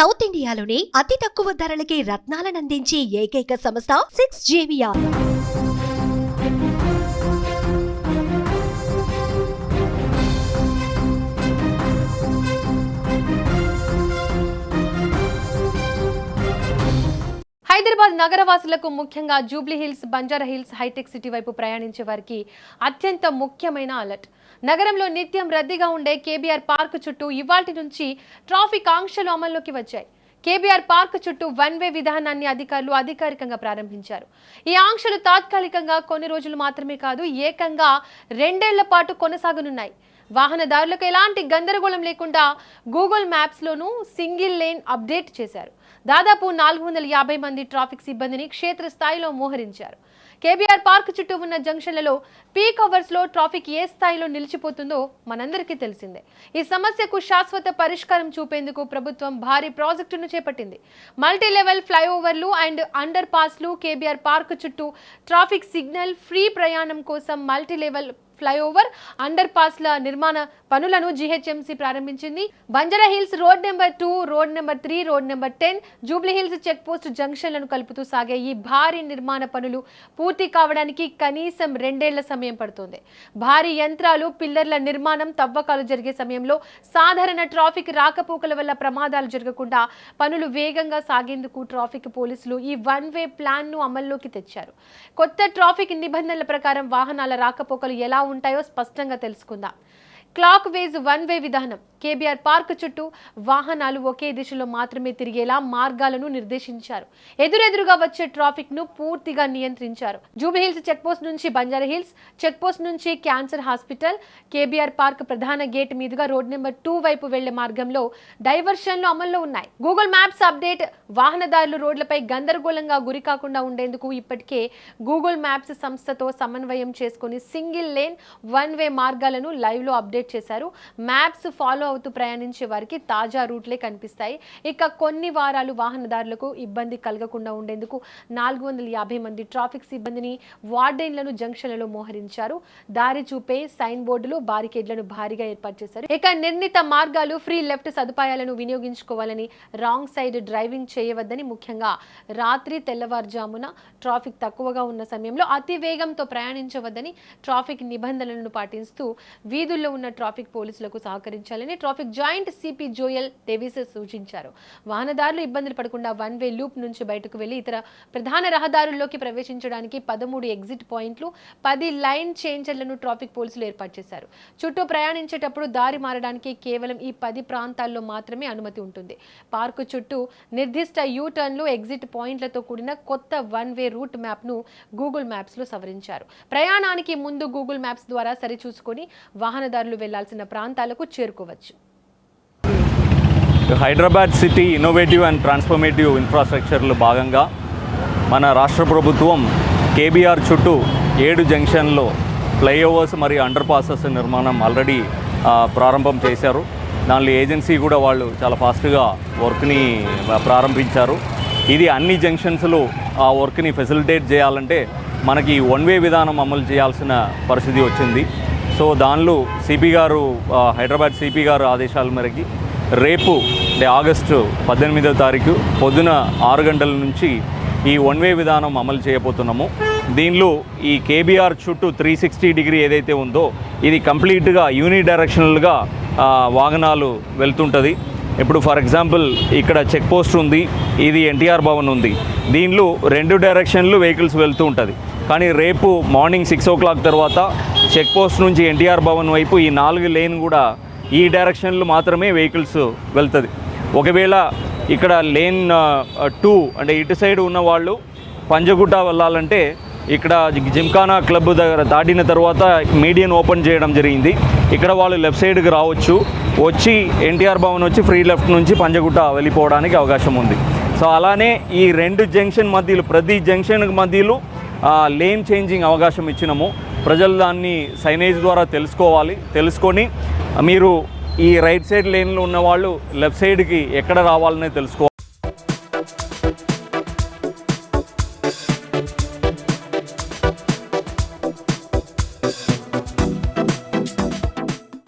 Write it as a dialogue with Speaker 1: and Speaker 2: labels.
Speaker 1: South ఇండియాలోని అతి తక్కువ ధరలకి రత్నాలనందించే ఏకైక సంస్థ 6JVR.
Speaker 2: హైదరాబాద్ నగరవాసులకు ముఖ్యంగా జూబ్లీ హిల్స్, బంజారా హిల్స్, హైటెక్ సిటీ వైపు ప్రయాణించే వారికి అత్యంత ముఖ్యమైన అలర్ట్. నగరంలో నిత్యం రద్దీగా ఉండే కేబీఆర్ పార్క్ చుట్టూ ఇవాల్టి నుంచి ట్రాఫిక్ ఆంక్షలు అమల్లోకి వచ్చాయి. కేబీఆర్ పార్క్ చుట్టూ వన్ వే విధానాన్ని అధికారులు అధికారికంగా ప్రారంభించారు. ఈ ఆంక్షలు తాత్కాలికంగా కొన్ని రోజులు మాత్రమే కాదు, ఏకంగా 2 ఏళ్ల పాటు కొనసాగనున్నాయి. వాహనదారులకు ఎలాంటి గందరగోళం లేకుండా గూగుల్ మ్యాప్స్లోనూ సింగిల్ లేన్ అప్డేట్ చేశారు. దాదాపు 450 మంది ట్రాఫిక్ సిబ్బందిని క్షేత్రస్థాయిలో మోహరించారు. కేబీఆర్ పార్క్ చుట్టూ ఉన్న జంక్షన్లలో పీక్ అవర్స్లో ట్రాఫిక్ ఏ స్థాయిలో నిలిచిపోతుందో మనందరికీ తెలిసిందే. ఈ సమస్యకు శాశ్వత పరిష్కారం చూపేందుకు ప్రభుత్వం భారీ ప్రాజెక్టును చేపట్టింది. మల్టీ లెవెల్ ఫ్లైఓవర్లు అండ్ అండర్ పాస్లు, కేబీఆర్ పార్క్ చుట్టూ ట్రాఫిక్ సిగ్నల్, ఫ్రీ ప్రయాణం కోసం మల్టీ లెవెల్ ఫ్లైఓవర్, అండర్ పాస్ల నిర్మాణ పనులను జీహెచ్ఎంసీ ప్రారంభించింది. Banjara hills road number 2, road number 3, road number 10, jubilee hills check post జంక్షన్లను కలుపుతూ సాగే ఈ భారీ నిర్మాణ పనులు పూర్తి కావడానికి కనీసం 2 ఏళ్ల సమయం పడుతుంది. భారీ యంత్రాలు, పిల్లర్ల నిర్మాణం, తవ్వకాలు జరిగే సమయంలో సాధారణ ట్రాఫిక్ రాకపోకల వల్ల ప్రమాదాలు జరగకుండా పనులు వేగంగా సాగేందుకు ట్రాఫిక్ పోలీసులు ఈ వన్ వే ప్లాన్ ను అమల్లోకి తెచ్చారు. కొత్త ట్రాఫిక్ నిబంధనల ప్రకారం వాహనాల రాకపోకలు ఎలా ఉంటాయో స్పష్టంగా తెలుసుకుందాం. క్లాక్ వేజ్ వన్ వే విధానం. కేబీఆర్ పార్క్ చుట్టూ వాహనాలు ఒకే దిశలో మాత్రమే తిరిగేలా మార్గాలను నిర్దేశించారు. ఎదురెదురుగా వచ్చే ట్రాఫిక్ ను పూర్తిగా నియంత్రించారు. జూబ్లీ హిల్స్ చెక్ పోస్ట్ నుంచి బంజారా హిల్స్ చెక్ పోస్ట్ నుంచి క్యాన్సర్ హాస్పిటల్, కేబీఆర్ పార్క్ ప్రధాన గేట్ మీదుగా రోడ్ నెంబర్ 2 వైపు వెళ్లే మార్గంలో డైవర్షన్లు అమల్లో ఉన్నాయి. Google maps update. వాహనదారులు రోడ్లపై గందరగోళంగా గురి కాకుండా ఉండేందుకు ఇప్పటికే గూగుల్ మ్యాప్స్ సంస్థతో సమన్వయం చేసుకుని సింగిల్ లేన్ వన్ వే మార్గాలను లైవ్ లో అప్డేట్ చేశారు. మ్యాప్స్ ఫాలో అవుతూ ప్రయాణించే వారికి తాజా రూట్లే కనిపిస్తాయి. ఇక కొన్ని వారాలు వాహనదారులకు ఇబ్బంది కలగకుండా ఉండేందుకు 450 మంది ట్రాఫిక్ సిబ్బందిని, వార్డెన్లను జంక్షన్లలో మోహరించారు. దారి చూపే సైన్ బోర్డులు, బారికేడ్లను భారీగా ఏర్పాటు చేశారు. ఇక నిర్ణీత మార్గాలు, ఫ్రీ లెఫ్ట్ సదుపాయాలను వినియోగించుకోవాలని, రాంగ్ సైడ్ డ్రైవింగ్ చేయవద్దని, ముఖ్యంగా రాత్రి, తెల్లవారుజామున ట్రాఫిక్ తక్కువగా ఉన్న సమయంలో అతి వేగంతో ప్రయాణించవద్దని ట్రాఫిక్ నిబంధనలను పాటిస్తూ వీధుల్లో ఉన్న ట్రాఫిక్ పోలీసులకు సహకరించాలని traffic joint CP Joel Davis సూచించారు. వాహనదారులు ఇబ్బందులు పడకుండా వన్ వే లూప్ నుంచి బయటకు వెళ్లి ఇతర ప్రధాన రహదారుల్లోకి ప్రవేశించడానికి 13 ఎగ్జిట్ పాయింట్లు, 10 లైన్ చేంజర్లను ట్రాఫిక్ పోలీసులు ఏర్పాటు చేశారు. చుట్టూ ప్రయాణించేటప్పుడు దారి మారడానికి కేవలం ఈ 10 ప్రాంతాల్లో మాత్రమే అనుమతి ఉంటుంది. పార్కు చుట్టూ నిర్దిష్ట యూ టర్న్లు, ఎగ్జిట్ పాయింట్లతో కూడిన కొత్త వన్ వే రూట్ మ్యాప్ ను గూగుల్ మ్యాప్స్ లో సవరించారు. ప్రయాణానికి ముందు గూగుల్ మ్యాప్స్ ద్వారా సరిచూసుకొని వాహనదారులు వెళ్లాల్సిన ప్రాంతాలకు చేరుకోవచ్చు.
Speaker 3: Hyderabad city innovative and transformative ఇన్ఫ్రాస్ట్రక్చర్లో భాగంగా మన రాష్ట్ర ప్రభుత్వం కేబీఆర్ చుట్టూ 7 జంక్షన్లో ఫ్లైఓవర్స్ మరియు అండర్ పాసెస్ నిర్మాణం ఆల్రెడీ ప్రారంభం చేశారు. దానిలో ఏజెన్సీ కూడా వాళ్ళు చాలా ఫాస్ట్గా వర్క్ని ప్రారంభించారు. ఇది అన్ని జంక్షన్స్లో ఆ వర్క్ని ఫెసిలిటేట్ చేయాలంటే మనకి వన్ వే విధానం అమలు చేయాల్సిన పరిస్థితి వచ్చింది. సో దానిలో సిపి గారు, హైదరాబాద్ సిపి గారు ఆదేశాల మేరకి రేపు అంటే ఆగస్టు 18వ తారీఖు పొద్దున 6 గంటల నుంచి ఈ వన్ వే విధానం అమలు చేయబోతున్నాము. దీనిలో ఈ కేబీఆర్ చుట్టూ 360 డిగ్రీ ఏదైతే ఉందో ఇది కంప్లీట్గా యూని డైరెక్షనల్గా వాహనాలు వెళ్తుంటుంది. ఇప్పుడు ఫర్ ఎగ్జాంపుల్ ఇక్కడ చెక్ పోస్ట్ ఉంది, ఇది ఎన్టీఆర్ భవన్ ఉంది. దీనిలో 2 డైరెక్షన్లు వెహికల్స్ వెళ్తూ ఉంటుంది. కానీ రేపు మార్నింగ్ 6 o'clock తర్వాత చెక్ పోస్ట్ నుంచి ఎన్టీఆర్ భవన్ వైపు ఈ 4 లేన్ కూడా ఈ డైరెక్షన్లు మాత్రమే వెహికల్స్ వెళ్తుంది. ఒకవేళ ఇక్కడ లేన్ 2 అంటే ఇటు సైడ్ ఉన్న వాళ్ళు పంజగుట్ట వెళ్ళాలంటే ఇక్కడ జిమ్ఖానా క్లబ్ దగ్గర దాటిన తర్వాత మీడియన్ ఓపెన్ చేయడం జరిగింది. ఇక్కడ వాళ్ళు లెఫ్ట్ సైడ్కి రావచ్చు, వచ్చి ఎన్టీఆర్ భవన్ వచ్చి ఫ్రీ లెఫ్ట్ నుంచి పంజగుట్ట వెళ్ళిపోవడానికి అవకాశం ఉంది. సో అలానే ఈ 2 జంక్షన్ మధ్యలో ప్రతి జంక్షన్ మధ్యలో లేన్ చేంజింగ్ అవకాశం ఇచ్చినాము. ప్రజలు దాన్ని సైనేజ్ ద్వారా తెలుసుకొని మీరు ఈ రైట్ సైడ్ లేన్లో ఉన్న వాళ్ళు లెఫ్ట్ సైడ్కి ఎక్కడ రావాలనే తెలుసుకోవాలి.